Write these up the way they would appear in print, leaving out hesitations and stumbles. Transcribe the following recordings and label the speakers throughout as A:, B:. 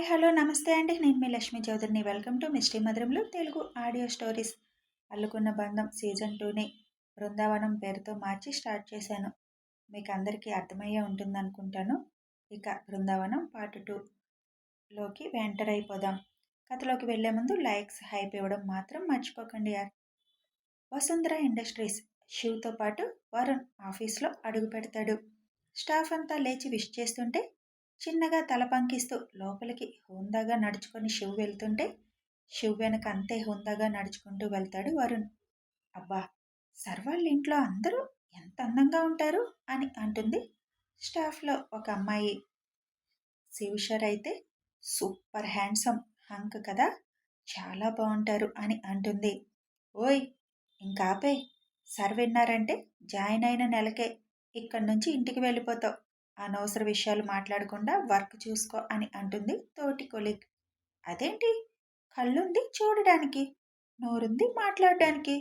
A: Hi! Hello! నమస్తే అండి. నేను మీ లక్ష్మీ చౌదరిని. వెల్కమ్ టు మిస్టరీ మధురంలో తెలుగు ఆడియో స్టోరీస్. 'అల్లుకున్న బంధం' సీజన్ 2ని 'బృందావనం' పేరుతో మార్చి స్టార్ట్ చేశాను. మీకు అందరికీ అర్థమయ్యే ఉంటుందనుకుంటాను. ఇక 'బృందావనం' పార్ట్ 2లోకి ఎంటర్ అయిపోదాం. కథలోకి వెళ్లే ముందు లైక్స్, హైప్ ఇవ్వడం మాత్రం మర్చిపోకండి యార్. వసుంధర ఇండస్ట్రీస్. శివ్తో పాటు వరుణ్ ఆఫీస్లో అడుగు పెడతాడు. స్టాఫ్ అంతా లేచి విష్ చేస్తుంటే చిన్నగా తల పంకిస్తూ లోపలికి హుందాగా నడుచుకొని శివ్ వెళ్తుంటే శివ్ వెనక అంతే హుందాగా నడుచుకుంటూ వెళ్తాడు వరుణ్. అబ్బా, సర్ వాళ్ళ ఇంట్లో అందరూ ఎంత అందంగా ఉంటారు అని అంటుంది స్టాఫ్లో ఒక అమ్మాయి. శివ్ సార్ అయితే సూపర్ హ్యాండ్సమ్ హంక్ కదా, చాలా బాగుంటారు అని అంటుంది. ఓయ్, ఇంకాపే, సర్ విన్నారంటే జాయిన్ అయిన నెలకే ఇక్కడి నుంచి ఇంటికి వెళ్ళిపోతావు. అనవసర విషయాలు మాట్లాడకుండా వర్క్ చూసుకో అని అంటుంది తోటి కొలీగ్. అదేంటి, కళ్ళుంది చూడడానికి, నోరుంది మాట్లాడడానికి,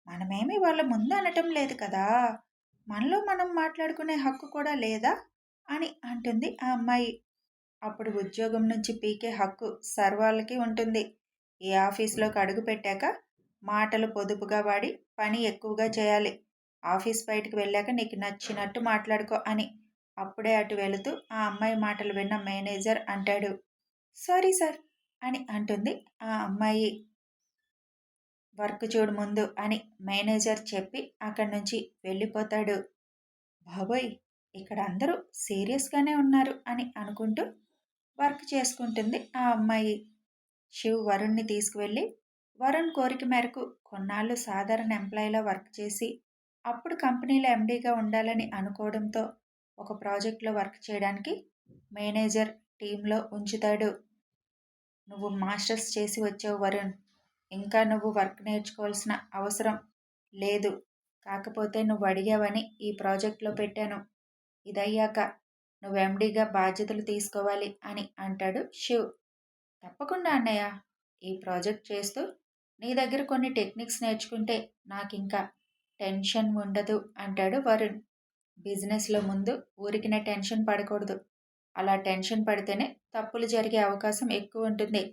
A: మనమేమి వాళ్ళ ముందు అనటం లేదు కదా, మనలో మనం మాట్లాడుకునే హక్కు కూడా లేదా అని అంటుంది ఆ అమ్మాయి. అప్పుడు ఉద్యోగం నుంచి పీకే హక్కు సర్ వాళ్ళకి ఉంటుంది. ఈ ఆఫీస్లోకి అడుగు పెట్టాక మాటలు పొదుపుగా వాడి పని ఎక్కువగా చేయాలి. ఆఫీస్ బయటకు వెళ్ళాక నీకు నచ్చినట్టు మాట్లాడుకో అని అప్పుడే అటు వెళుతూ ఆ అమ్మాయి మాటలు విన్న మేనేజర్ అంటాడు. సారీ సార్ అని అంటుంది ఆ అమ్మాయి. వర్క్ చూడు ముందు అని మేనేజర్ చెప్పి అక్కడి నుంచి వెళ్ళిపోతాడు. బాబోయ్, ఇక్కడ అందరూ సీరియస్గానే ఉన్నారు అని అనుకుంటూ వర్క్ చేసుకుంటుంది ఆ అమ్మాయి. శివ్ వరుణ్ని తీసుకువెళ్ళి వరుణ్ కోరిక మేరకు కొన్నాళ్ళు సాధారణ ఎంప్లాయీలా వర్క్ చేసి అప్పుడు కంపెనీలో ఎండీగా ఉండాలని అనుకోవడంతో ఒక ప్రాజెక్ట్లో వర్క్ చేయడానికి మేనేజర్ టీంలో ఉంచుతాడు. నువ్వు మాస్టర్స్ చేసి వచ్చావు వరుణ్, ఇంకా నువ్వు వర్క్ నేర్చుకోవాల్సిన అవసరం లేదు. కాకపోతే నువ్వు అడిగావని ఈ ప్రాజెక్ట్లో పెట్టాను. ఇదయ్యాక నువ్వు ఎండీగా బాధ్యతలు తీసుకోవాలి అని అంటాడు శివ్. తప్పకుండా అన్నయ్య, ఈ ప్రాజెక్ట్ చేస్తూ నీ దగ్గర కొన్ని టెక్నిక్స్ నేర్చుకుంటే నాకు ఇంకా టెన్షన్ ఉండదు అంటాడు వరుణ్. బిజినెస్లో ముందు ఊరికిన టెన్షన్ పడకూడదు. అలా టెన్షన్ పడితేనే తప్పులు జరిగే అవకాశం ఎక్కువ ఉంటుంది.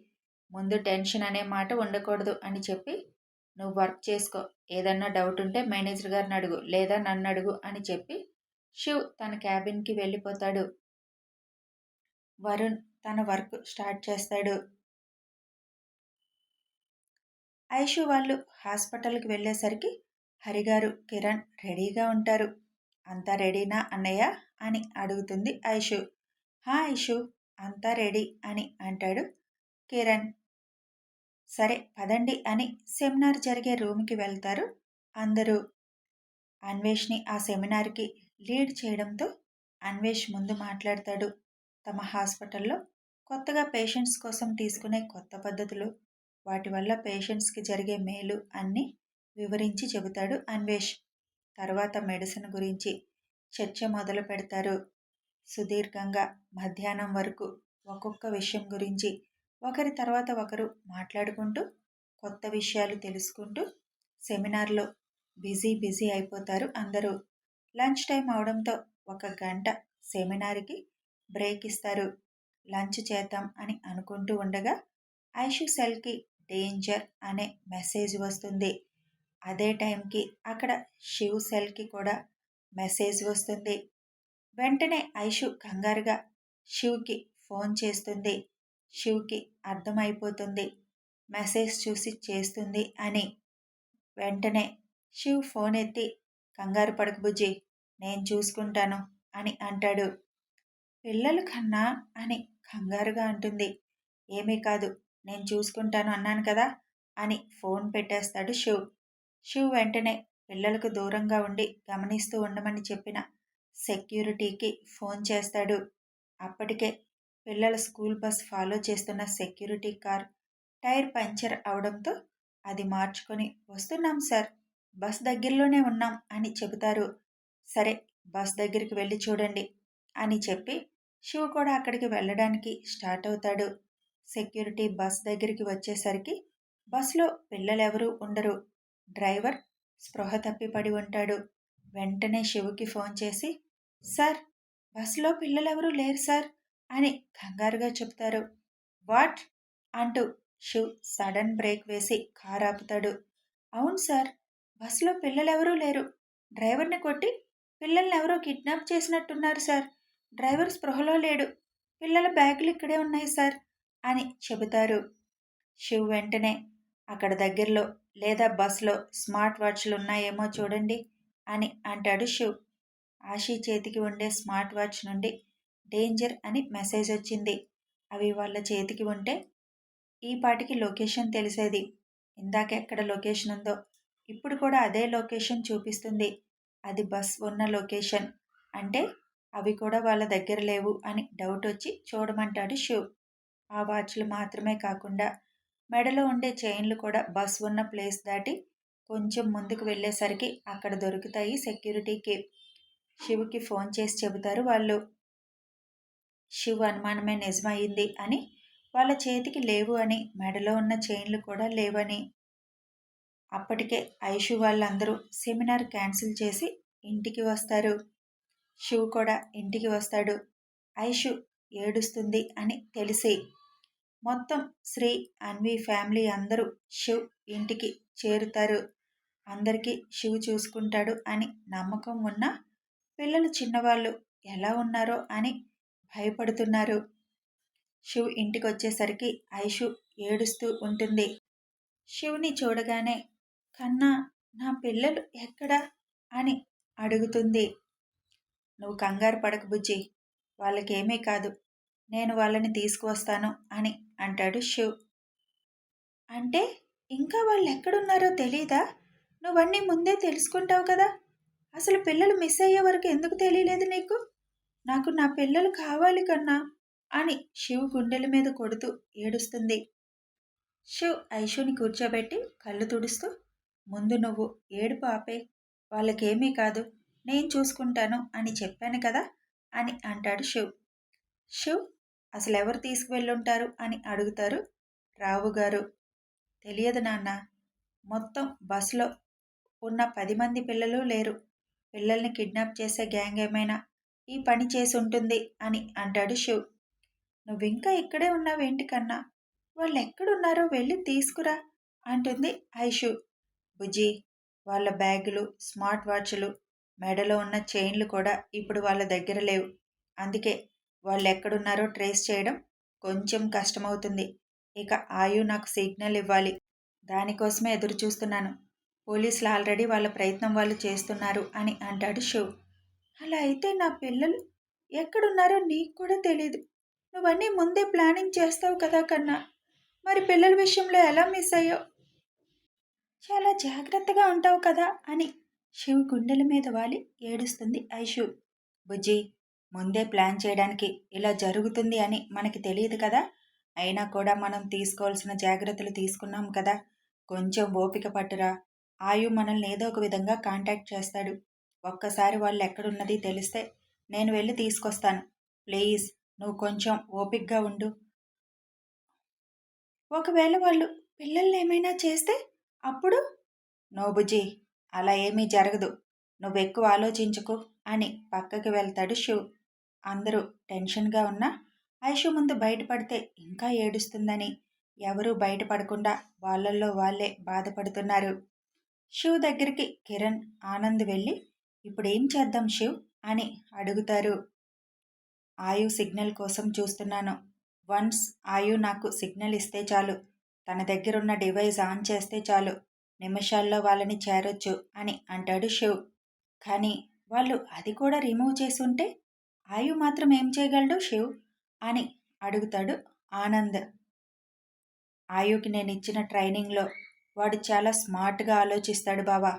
A: ముందు టెన్షన్ అనే మాట ఉండకూడదు అని చెప్పి నువ్వు వర్క్ చేసుకో. ఏదన్నా డౌట్ ఉంటే మేనేజర్ గారిని అడుగు, లేదా నన్ను అడుగు అని చెప్పి శివ్ తన క్యాబిన్కి వెళ్ళిపోతాడు. వరుణ్ తన వర్క్ స్టార్ట్ చేస్తాడు. ఐషు వాళ్ళు హాస్పిటల్కి వెళ్ళేసరికి హరిగారు, కిరణ్ రెడీగా ఉంటారు. అంతా రెడీనా అన్నయ్య అని అడుగుతుంది ఐషు. హా ఐషు, అంతా రెడీ అని అంటాడు కిరణ్. సరే పదండి అని సెమినార్ జరిగే రూమ్కి వెళ్తారు అందరూ. అన్వేష్ని ఆ సెమినార్కి లీడ్ చేయడంతో అన్వేష్ ముందు మాట్లాడతాడు. తమ హాస్పిటల్లో కొత్తగా పేషెంట్స్ కోసం తీసుకునే కొత్త పద్ధతులు, వాటి వల్ల పేషెంట్స్కి జరిగే మేలు అన్నీ వివరించి చెబుతాడు అన్వేష్. తర్వాత మెడిసిన్ గురించి చర్చ మొదలు పెడతారు. సుదీర్ఘంగా మధ్యాహ్నం వరకు ఒక్కొక్క విషయం గురించి ఒకరి తర్వాత ఒకరు మాట్లాడుకుంటూ కొత్త విషయాలు తెలుసుకుంటూ సెమినార్లో బిజీ అయిపోతారు అందరూ. లంచ్ టైం అవడంతో 1 గంట సెమినార్కి బ్రేక్ ఇస్తారు. లంచ్ చేద్దాం అని అనుకుంటూ ఉండగా ఐషు సెల్కి డేంజర్ అనే మెసేజ్ వస్తుంది. అదే టైంకి అక్కడ శివ్ సెల్కి కూడా మెసేజ్ వస్తుంది. వెంటనే ఐషు కంగారుగా శివ్కి ఫోన్ చేస్తుంది. శివ్కి అర్థమైపోతుంది మెసేజ్ చూసి చేస్తుంది అని. వెంటనే శివ్ ఫోన్ ఎత్తి, కంగారు పడకు బుజ్జి, నేను చూసుకుంటాను అని అంటాడు. పిల్లలు కన్నా అని కంగారుగా అంటుంది. ఏమీ కాదు, నేను చూసుకుంటాను అన్నాను కదా అని ఫోన్ పెట్టేస్తాడు శివ్. శివ్ వెంటనే పిల్లలకు దూరంగా ఉండి గమనిస్తూ ఉండమని చెప్పిన సెక్యూరిటీకి ఫోన్ చేస్తాడు. అప్పటికే పిల్లల స్కూల్ బస్ ఫాలో చేస్తున్న సెక్యూరిటీ కార్ టైర్ పంచర్ అవడంతో అది మార్చుకొని వస్తున్నాం సార్, బస్ దగ్గరలోనే ఉన్నాం అని చెబుతారు. సరే, బస్ దగ్గరికి వెళ్ళి చూడండి అని చెప్పి శివ్ కూడా అక్కడికి వెళ్ళడానికి స్టార్ట్ అవుతాడు. సెక్యూరిటీ బస్ దగ్గరికి వచ్చేసరికి బస్లో పిల్లలెవరూ ఉండరు. డ్రైవర్ స్పృహ తప్పి పడి ఉంటాడు. వెంటనే శివుకి ఫోన్ చేసి, సార్, బస్సులో పిల్లలెవరూ లేరు సార్ అని కంగారుగా చెప్తారు. వాట్ అంటూ శివ్ సడన్ బ్రేక్ వేసి కారు ఆపుతాడు. అవును సార్, బస్సులో పిల్లలెవరూ లేరు. డ్రైవర్ని కొట్టి పిల్లల్ని ఎవరో కిడ్నాప్ చేసినట్టున్నారు సార్. డ్రైవర్ స్పృహలో లేడు. పిల్లల బ్యాగులు ఇక్కడే ఉన్నాయి సార్ అని చెబుతారు. శివ్ వెంటనే అక్కడ దగ్గరలో లేదా బస్లో స్మార్ట్ వాచ్లు ఉన్నాయేమో చూడండి అని అంటాడు శివ్. ఆషి చేతికి ఉండే స్మార్ట్ వాచ్ నుండి డేంజర్ అని మెసేజ్ వచ్చింది. అవి వాళ్ళ చేతికి ఉంటే ఈ పాటికి లొకేషన్ తెలిసేది. ఇందాక ఎక్కడ లొకేషన్ ఉందో ఇప్పుడు కూడా అదే లొకేషన్ చూపిస్తుంది. అది బస్ ఉన్న లొకేషన్. అంటే అవి కూడా వాళ్ళ దగ్గర లేవు అని డౌట్ వచ్చి చూడమంటాడు శివ్. ఆ వాచ్లు మాత్రమే కాకుండా మెడలో ఉండే చైన్లు కూడా బస్ ఉన్న ప్లేస్ దాటి కొంచెం ముందుకు వెళ్ళేసరికి అక్కడ దొరుకుతాయి సెక్యూరిటీకి. శివ్కి ఫోన్ చేసి చెబుతారు వాళ్ళు. శివ్ అనుమానమే నిజమయ్యింది అని, వాళ్ళ చేతికి లేవు అని, మెడలో ఉన్న చైన్లు కూడా లేవని. అప్పటికే ఐషు వాళ్ళందరూ సెమినార్ క్యాన్సిల్ చేసి ఇంటికి వస్తారు. శివ్ కూడా ఇంటికి వస్తాడు. ఐషు ఏడుస్తుంది అని తెలిసి మొత్తం శ్రీ, అన్వి ఫ్యామిలీ అందరూ శివ్ ఇంటికి చేరుతారు. అందరికీ శివ్ చూసుకుంటాడు అని నమ్మకం ఉన్నా పిల్లలు చిన్నవాళ్ళు ఎలా ఉన్నారో అని భయపడుతున్నారు. శివ్ ఇంటికి వచ్చేసరికి ఐషు ఏడుస్తూ ఉంటుంది. శివ్ని చూడగానే కన్నా, నా పిల్లలు ఎక్కడా అని అడుగుతుంది. నువ్వు కంగారు పడకు బుజ్జి, వాళ్ళకేమీ కాదు, నేను వాళ్ళని తీసుకువస్తాను అని అంటాడు శివ్. అంటే ఇంకా వాళ్ళు ఎక్కడున్నారో తెలీదా? నువ్వన్నీ ముందే తెలుసుకుంటావు కదా. అసలు పిల్లలు మిస్ అయ్యే వరకు ఎందుకు తెలియలేదు నీకు? నాకు నా పిల్లలు కావాలి కన్నా అని శివ్ గుండెల మీద కొడుతూ ఏడుస్తుంది. శివ్ ఐషుని కూర్చోబెట్టి కళ్ళు తుడుస్తూ, ముందు నువ్వు ఏడుపు ఆపే, వాళ్ళకేమీ కాదు, నేను చూసుకుంటాను అని చెప్పాను కదా అని అంటాడు శివ్. శివ్, అసలు ఎవరు తీసుకువెళ్ళుంటారు అని అడుగుతారు రావు గారు. తెలియదు నాన్న, మొత్తం బస్సులో ఉన్న 10 మంది పిల్లలు లేరు. పిల్లల్ని కిడ్నాప్ చేసే గ్యాంగ్ ఏమైనా ఈ పని చేసి ఉంటుంది అని అంటాడు శివ్. నువ్వింకా ఇక్కడే ఉన్నావేంటి కన్నా, వాళ్ళు ఎక్కడున్నారో వెళ్ళి తీసుకురా అంటుంది ఐషు. బుజ్జి, వాళ్ళ బ్యాగులు, స్మార్ట్ వాచ్లు, మెడలో ఉన్న చైన్లు కూడా ఇప్పుడు వాళ్ళ దగ్గర లేవు. అందుకే వాళ్ళు ఎక్కడున్నారో ట్రేస్ చేయడం కొంచెం కష్టమవుతుంది. ఇక ఆయు నాకు సిగ్నల్ ఇవ్వాలి, దానికోసమే ఎదురు చూస్తున్నాను. పోలీసులు ఆల్రెడీ వాళ్ళ ప్రయత్నం వాళ్ళు చేస్తున్నారు అని అంటాడు శివ్. అలా అయితే నా పిల్లలు ఎక్కడున్నారో నీకు కూడా తెలీదు. నువ్వన్నీ ముందే ప్లానింగ్ చేస్తావు కదా కన్నా. మరి పిల్లల విషయంలో ఎలా మిస్ అయ్యావు? చాలా జాగ్రత్తగా ఉంటావు కదా అని శివ్ గుండెల మీద వాలి ఏడుస్తుంది ఐషు. బుజ్జి, ముందే ప్లాన్ చేయడానికి ఇలా జరుగుతుంది అని మనకి తెలియదు కదా. అయినా కూడా మనం తీసుకోవాల్సిన జాగ్రత్తలు తీసుకున్నాం కదా. కొంచెం ఓపిక పట్టురా. ఆయు మనల్ని ఏదో ఒక విధంగా కాంటాక్ట్ చేస్తాడు. ఒక్కసారి వాళ్ళు ఎక్కడున్నది తెలిస్తే నేను వెళ్ళి తీసుకొస్తాను. ప్లీజ్ నువ్వు కొంచెం ఓపికగా ఉండు. ఒకవేళ వాళ్ళు పిల్లల్ని ఏమైనా చేస్తే అప్పుడు? నో బుజ్జి, అలా ఏమీ జరగదు. నువ్వెక్కువ ఆలోచించుకు అని పక్కకి వెళ్తాడు శివ్. అందరూ టెన్షన్గా ఉన్నా ఐషు ముందు బయటపడితే ఇంకా ఏడుస్తుందని ఎవరూ బయటపడకుండా వాళ్ళల్లో వాళ్ళే బాధపడుతున్నారు. శివ్ దగ్గరికి కిరణ్, ఆనంద్ వెళ్ళి ఇప్పుడేం చేద్దాం శివ్ అని అడుగుతారు. ఆయు సిగ్నల్ కోసం చూస్తున్నాను. వన్స్ ఆయు నాకు సిగ్నల్ ఇస్తే చాలు, తన దగ్గరున్న డివైస్ ఆన్ చేస్తే చాలు, నిమిషాల్లో వాళ్ళని చేరొచ్చు అని అంటాడు శివ్. కానీ వాళ్ళు అది కూడా రిమూవ్ చేసి ఉంటే ఆయు మాత్రం ఏం చేయగలడు శివ్ అని అడుగుతాడు ఆనంద్. ఆయుకి నేను ఇచ్చిన ట్రైనింగ్లో వాడు చాలా స్మార్ట్గా ఆలోచిస్తాడు బావా.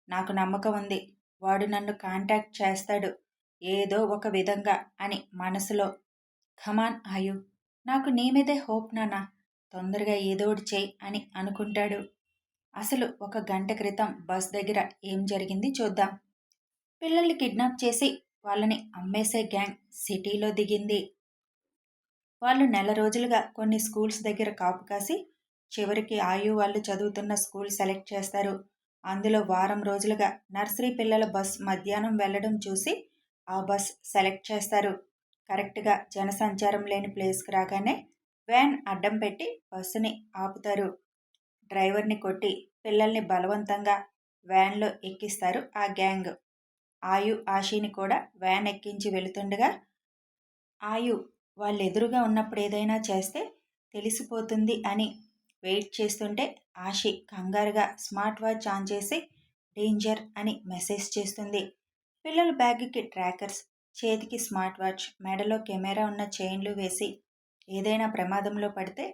A: నాకు నమ్మకం ఉంది, వాడు నన్ను కాంటాక్ట్ చేస్తాడు ఏదో ఒక విధంగా అని మనసులో. ఖమాన్ ఆయు, నాకు నీ మీదే హోప్ నాన్న, తొందరగా ఏదోటి చేయి అని అనుకుంటాడు. అసలు ఒక గంట క్రితం బస్ దగ్గర ఏం జరిగింది చూద్దాం. పిల్లల్ని కిడ్నాప్ చేసి వాళ్ళని అమ్మేసే గ్యాంగ్ సిటీలో దిగింది. వాళ్ళు నెల రోజులుగా కొన్ని స్కూల్స్ దగ్గర కాపు కాసి చివరికి ఆయు వాళ్ళు చదువుతున్న స్కూల్ సెలెక్ట్ చేస్తారు. అందులో వారం రోజులుగా నర్సరీ పిల్లల బస్ మధ్యాహ్నం వెళ్ళడం చూసి ఆ బస్ సెలెక్ట్ చేస్తారు. కరెక్ట్గా జనసంచారం లేని ప్లేస్కి రాగానే వ్యాన్ అడ్డం పెట్టి బస్సుని ఆపుతారు. డ్రైవర్ని కొట్టి పిల్లల్ని బలవంతంగా వ్యాన్లో ఎక్కిస్తారు ఆ గ్యాంగ్. ఆయు ఆశీని కూడా వ్యాన్ ఎక్కించి వెళుతుండగా ఆయు వాళ్ళెదురుగా ఉన్నప్పుడు ఏదైనా చేస్తే తెలిసిపోతుంది అని వెయిట్ చేస్తుంటే ఆశి కంగారుగా స్మార్ట్ వాచ్ ఆన్ చేసి డేంజర్ అని మెసేజ్ చేస్తుంది. పిల్లల బ్యాగ్కి ట్రాకర్స్, చేతికి స్మార్ట్ వాచ్, మెడలో కెమెరా ఉన్న చైన్లు వేసి ఏదైనా ప్రమాదంలో పడితే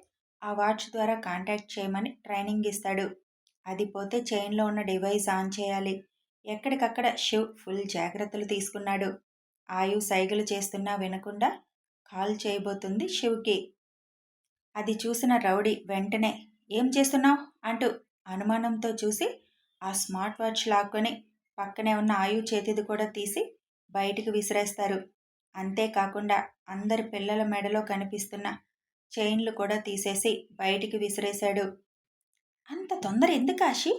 A: ఆ వాచ్ ద్వారా కాంటాక్ట్ చేయమని ట్రైనింగ్ ఇస్తాడు. అది పోతే చైన్లో ఉన్న డివైస్ ఆన్ చేయాలి. ఎక్కడికక్కడ శివ్ ఫుల్ జాగ్రత్తలు తీసుకున్నాడు. ఆయు సైగలు చేస్తున్నా వినకుండా కాల్ చేయబోతుంది శివ్కి. అది చూసిన రౌడీ వెంటనే ఏం చేస్తున్నావు అంటూ అనుమానంతో చూసి ఆ స్మార్ట్ వాచ్ లాక్కొని పక్కనే ఉన్న ఆయు చేతిది కూడా తీసి బయటికి విసిరేస్తారు. అంతేకాకుండా అందరి పిల్లల మెడలో కనిపిస్తున్న చైన్లు కూడా తీసేసి బయటికి విసిరేశాడు. అంత తొందర ఎందుకు ఆశి?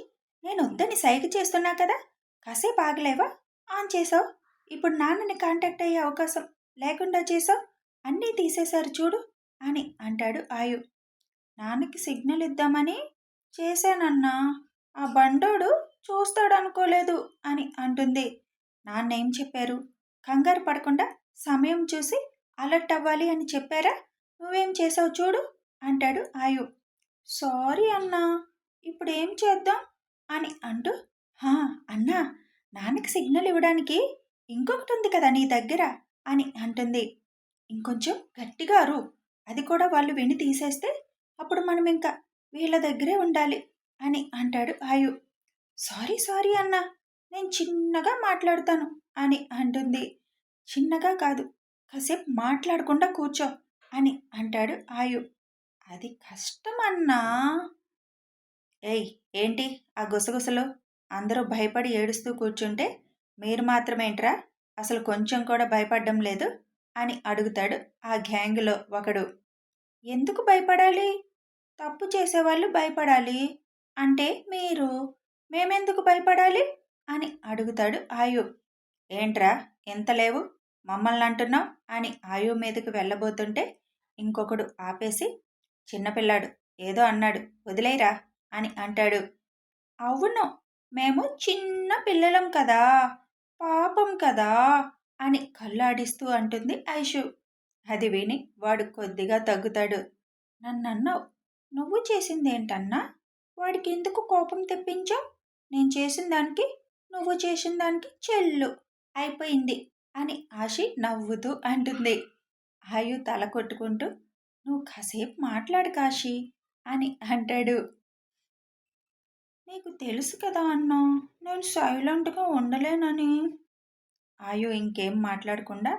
A: నేను వద్దని సైగ చేస్తున్నా కదా, కాసేపు ఆగలేవా? ఆన్ చేసావు, ఇప్పుడు నాన్నని కాంటాక్ట్ అయ్యే అవకాశం లేకుండా చేసావు, అన్నీ తీసేశారు చూడు అని అంటాడు ఆయు. నాన్నకి సిగ్నల్ ఇద్దామని చేశానన్నా, ఆ బండోడు చూస్తాడనుకోలేదు అని అంటుంది. నాన్నేం చెప్పారు? కంగారు పడకుండా సమయం చూసి అలర్ట్ అవ్వాలి అని చెప్పారా? నువ్వేం చేసావు చూడు అంటాడు ఆయు. సారీ అన్నా, ఇప్పుడు ఏం చేద్దాం అని అంటూ, హా అన్నా, నాన్నకి సిగ్నల్ ఇవ్వడానికి ఇంకొకటి ఉంది కదా నీ దగ్గర అని అంటుంది. ఇంకొంచెం గట్టిగా అరు, అది కూడా వాళ్ళు విని తీసేస్తే అప్పుడు మనం ఇంకా వీళ్ళ దగ్గరే ఉండాలి అని అంటాడు ఆయు. సారీ సారీ అన్నా, నేను చిన్నగా మాట్లాడతాను అని అంటుంది. చిన్నగా కాదు, కాసేపు మాట్లాడకుండా కూర్చో అని అంటాడు ఆయు. అది కష్టమన్నా. ఏయ్ ఏంటి ఆ గుసగుసలు? అందరూ భయపడి ఏడుస్తూ కూర్చుంటే మీరు మాత్రమేంట్రా అసలు కొంచెం కూడా భయపడ్డం లేదు అని అడుగుతాడు ఆ గ్యాంగ్లో ఒకడు. ఎందుకు భయపడాలి? తప్పు చేసేవాళ్ళు భయపడాలి అంటే మీరు, మేమెందుకు భయపడాలి అని అడుగుతాడు ఆయు. ఏంట్రా ఎంత లేవు, మమ్మల్ని అంటున్నావు అని ఆయు మీదకి వెళ్ళబోతుంటే ఇంకొకడు ఆపేసి, చిన్నపిల్లాడు ఏదో అన్నాడు వదిలేరా అని అంటాడు. అవును, మేము చిన్న పిల్లలం కదా, పాపం కదా అని కళ్ళాడిస్తూ అంటుంది ఐషు. అది విని వాడు కొద్దిగా తగ్గుతాడు. నన్నన్నావు, నువ్వు చేసిందేంటన్నా? వాడికి ఎందుకు కోపం తెప్పించావు? నేను చేసిన దానికి నువ్వు చేసిన దానికి చెల్లు అయిపోయింది అని ఆశి నవ్వుతూ అంటుంది. ఆయు తల కొట్టుకుంటూ, నువ్వు కాసేపు మాట్లాడు కాశీ అని అంటాడు. నీకు తెలుసు కదా అన్నా, నేను సైలెంట్గా ఉండలేనని. ఆయు ఇంకేం మాట్లాడకుండా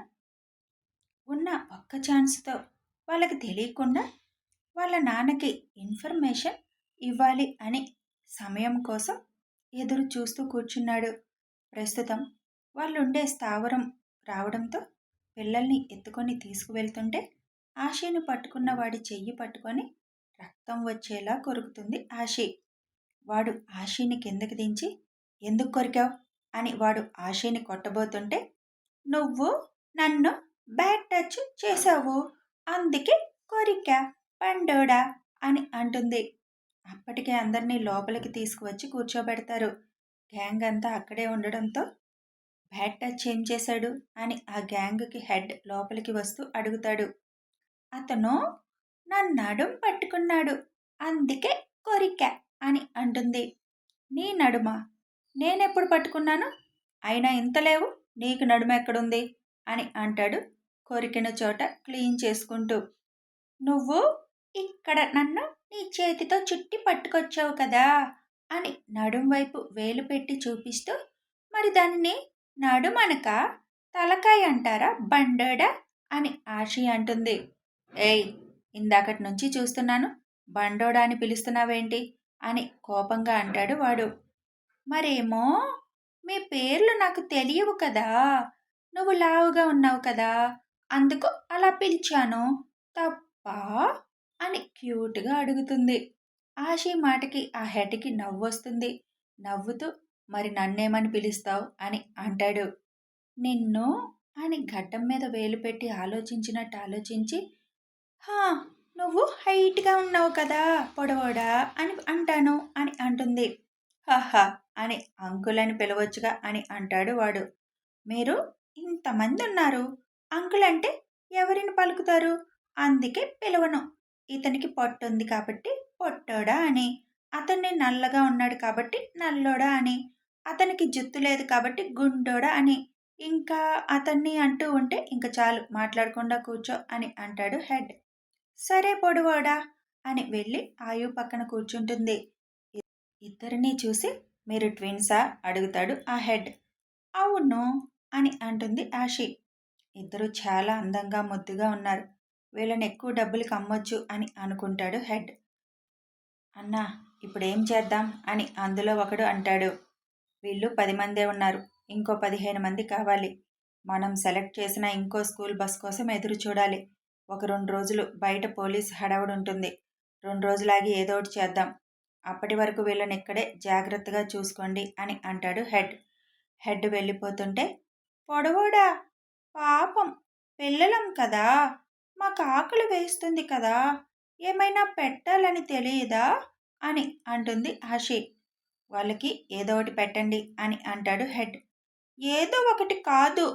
A: ఉన్న ఒక్క ఛాన్స్తో వాళ్ళకి తెలియకుండా వాళ్ళ నాన్నకి ఇన్ఫర్మేషన్ ఇవ్వాలి అని సమయం కోసం ఎదురు చూస్తూ కూర్చున్నాడు. ప్రస్తుతం వాళ్ళు ఉండే స్థావరం రావడంతో పిల్లల్ని ఎత్తుకొని తీసుకువెళ్తుంటే ఆశీని పట్టుకున్న వాడి చెయ్యి పట్టుకొని రక్తం వచ్చేలా కొరుకుతుంది ఆశి. వాడు ఆశీని కిందకి దించి ఎందుకు కొరికావు అని వాడు ఆశీని కొట్టబోతుంటే, నువ్వు నన్ను బ్యాడ్ టచ్ చేశావు, అందుకే కొరికా పండోడా అని అంటుంది. అప్పటికే అందరినీ లోపలికి తీసుకువచ్చి కూర్చోబెడతారు. గ్యాంగ్ అంతా అక్కడే ఉండడంతో బ్యాడ్ టచ్ ఏం చేశాడు అని ఆ గ్యాంగ్కి హెడ్ లోపలికి వస్తూ అడుగుతాడు. అతను నా నడుం పట్టుకున్నాడు, అందుకే కొరికా అని అంటుంది. నీ నడుమా? నేనెప్పుడు పట్టుకున్నాను? అయినా ఇంత లేవు, నీకు నడుమ ఎక్కడుంది అని అంటాడు కొరికిన చోట క్లీన్ చేసుకుంటూ. నువ్వు ఇక్కడ నన్ను నీ చేతితో చుట్టి పట్టుకొచ్చావు కదా అని నడుం వైపు వేలు పెట్టి చూపిస్తూ, మరి దాన్ని నడుమనక తలకాయ అంటారా బండోడా అని ఆశి అంటుంది. ఏయ్, ఇందాకటి నుంచి చూస్తున్నాను, బండోడా అని పిలుస్తున్నావేంటి అని కోపంగా అంటాడు వాడు. మరేమో మీ పేర్లు నాకు తెలియవు కదా, నువ్వు లావుగా ఉన్నావు కదా, అందుకు అలా పిలిచాను, తప్పా అని క్యూట్గా అడుగుతుంది. ఆశి మాటకి ఆ హెడ్కి నవ్వొస్తుంది. నవ్వుతూ మరి నన్నేమని పిలుస్తావు అని అంటాడు. నిన్ను అని గడ్డం మీద వేలు పెట్టి ఆలోచించినట్టు ఆలోచించి, హా, నువ్వు హైట్‌గా ఉన్నావు కదా పొడవోడా అని అంటాను అని అంటుంది. హహ! అని అంకుల్ అని పిలవచ్చుగా అని అంటాడు వాడు. మీరు ఇంతమందున్నారు. అంకుల్ అంటే ఎవరిని పలుకుతారు? అందుకే పిలవను. ఇతనికి పొట్టుంది కాబట్టి పొట్టోడా అని. అతన్ని నల్లగా ఉన్నాడు కాబట్టి నల్లోడా అని. అతనికి జుత్తు లేదు కాబట్టి గుండోడా అని. ఇంకా అతన్ని అంటూ ఉంటే ఇంక చాలు మాట్లాడకుండా కూర్చో అని అంటాడు హెడ్. సరే పొడువోడా అని వెళ్ళి ఆయు పక్కన కూర్చుంటుంది. ఇద్దరినీ చూసి మీరు ట్విన్సా అడుగుతాడు ఆ హెడ్. అవును అని అంటుంది ఆషి. ఇద్దరు చాలా అందంగా ముద్దుగా ఉన్నారు. వీళ్ళని ఎక్కువ డబ్బులకి అమ్మొచ్చు అని అనుకుంటాడు హెడ్. అన్నా ఇప్పుడేం చేద్దాం అని అందులో ఒకడు అంటాడు. వీళ్ళు 10 మందే ఉన్నారు. ఇంకో 15 మంది కావాలి. మనం సెలెక్ట్ చేసిన ఇంకో స్కూల్ బస్ కోసం ఎదురు చూడాలి. ఒక 2 రోజులు బయట పోలీస్ హడావుడి ఉంటుంది. 2 రోజులాగి ఏదో ఒకటి చేద్దాం. అప్పటి వరకు వీళ్ళని ఇక్కడే జాగ్రత్తగా చూసుకోండి అని అంటాడు హెడ్. హెడ్ వెళ్ళిపోతుంటే పొడవోడా పాపం పిల్లలం కదా మాకు ఆకలి వేస్తుంది కదా ఏమైనా పెట్టాలని తెలియదా అని అంటుంది ఆషి. వాళ్ళకి ఏదో ఒకటి పెట్టండి అని అంటాడు హెడ్. ఏదో ఒకటి కాదు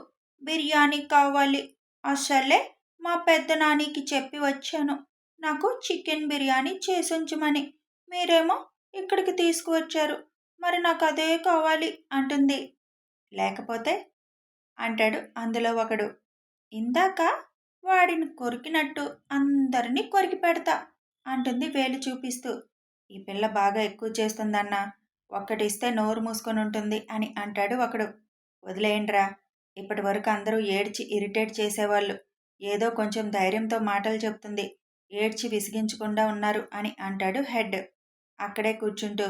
A: బిర్యానీ కావాలి. అసలే మా పెద్ద నానికి చెప్పి వచ్చాను నాకు చికెన్ బిర్యానీ చేసుంచమని. మీరేమో ఇక్కడికి తీసుకువచ్చారు. మరి నాకు అదే కావాలి అంటుంది. లేకపోతే అంటాడు అందులో ఒకడు. ఇందాక వాడిని కొరికినట్టు అందరినీ కొరికి పెడతా అంటుంది వేలు చూపిస్తూ. ఈ పిల్ల బాగా ఎక్కువ చేస్తుందన్నా. ఒక్కటిస్తే నోరు మూసుకొని ఉంటుంది అని అంటాడు ఒకడు. వదిలేయండిరా. ఇప్పటి వరకు అందరూ ఏడ్చి ఇరిటేట్ చేసేవాళ్ళు. ఏదో కొంచెం ధైర్యంతో మాటలు చెప్తుంది. ఏడ్చి విసిగించకుండా ఉన్నారు అని అంటాడు హెడ్. అక్కడే కూర్చుంటూ.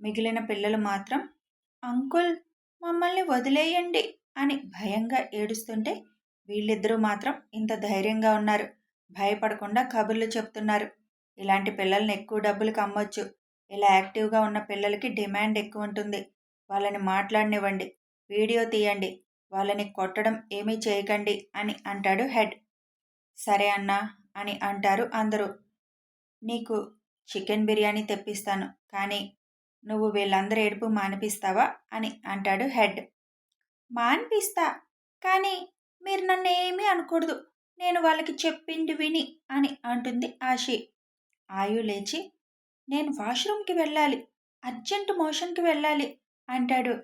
A: మిగిలిన పిల్లలు మాత్రం అంకుల్ మమ్మల్ని వదిలేయండి అని భయంగా ఏడుస్తుంటే వీళ్ళిద్దరూ మాత్రం ఇంత ధైర్యంగా ఉన్నారు. భయపడకుండా కబుర్లు చెప్తున్నారు. ఇలాంటి పిల్లల్ని ఎక్కువ డబ్బులకు అమ్మొచ్చు. ఇలా యాక్టివ్గా ఉన్న పిల్లలకి డిమాండ్ ఎక్కువ ఉంటుంది. వాళ్ళని మాట్లాడనివ్వండి. వీడియో తీయండి. వాళ్ళని కొట్టడం ఏమీ చేయకండి అని అంటాడు హెడ్. సరే అన్నా అని అంటారు అందరూ. నీకు చికెన్ బిర్యానీ తెప్పిస్తాను. కానీ నువ్వు వీళ్ళందరి ఏడుపు మానిపిస్తావా అని అంటాడు హెడ్. మాన్పిస్తా. కానీ మీరు నన్నేమీ అనకూడదు. నేను వాళ్ళకి చెప్పింది విని అని అంటుంది ఆషి. ఆయు లేచి నేను వాష్రూమ్కి వెళ్ళాలి. అర్జెంట్ మోషన్కి వెళ్ళాలి అంటాడు.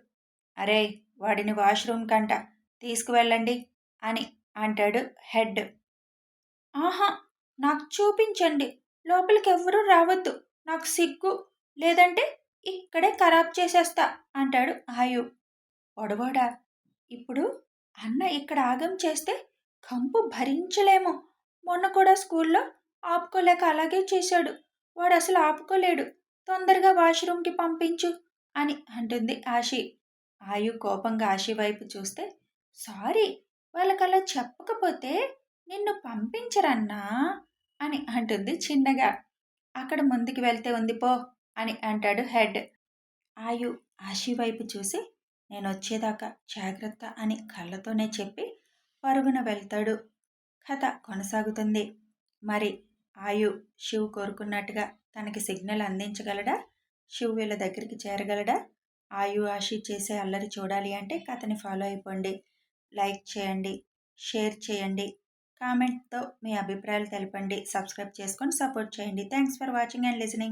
A: అరే వాడిని వాష్రూమ్ కంట తీసుకువెళ్ళండి అని అంటాడు హెడ్. ఆహా నాకు చూపించండి. లోపలికి ఎవ్వరూ రావద్దు. నాకు సిగ్గు. లేదంటే ఇక్కడే ఖరాబ్ చేసేస్తా అంటాడు ఆయు. పొడవోడా ఇప్పుడు అన్న ఇక్కడ ఆగం చేస్తే కంపు భరించలేము. మొన్న కూడా స్కూల్లో ఆపుకోలేక అలాగే చేశాడు. వాడు అసలు ఆపుకోలేడు. తొందరగా వాష్రూమ్కి పంపించు అని అంటుంది ఆషి. ఆయు కోపంగా ఆషి వైపు చూస్తే సారీ వాళ్ళకలా చెప్పకపోతే నిన్ను పంపించరన్నా అని అంటుంది చిన్నగా. అక్కడ ముందుకు వెళ్తే ఉంది పో అని అంటాడు హెడ్. ఆయు ఆషి వైపు చూసి నేనొచ్చేదాకా జాగ్రత్త అని కళ్ళతోనే చెప్పి పరుగున వెళ్తాడు. కథ కొనసాగుతుంది. మరి ఆయు శివ్ కోరుకున్నట్టుగా తనకి సిగ్నల్ అందించగలడా? శివ్ వీళ్ళ దగ్గరికి చేరగలడా? ఆయు ఆషి చేసే అల్లరి చూడాలి అంటే కథని ఫాలో అయిపోండి. లైక్ చేయండి, షేర్ చేయండి, కామెంట్తో మీ అభిప్రాయాలు తెలపండి, సబ్స్క్రైబ్ చేసుకొని సపోర్ట్ చేయండి. Thanks for watching and listening.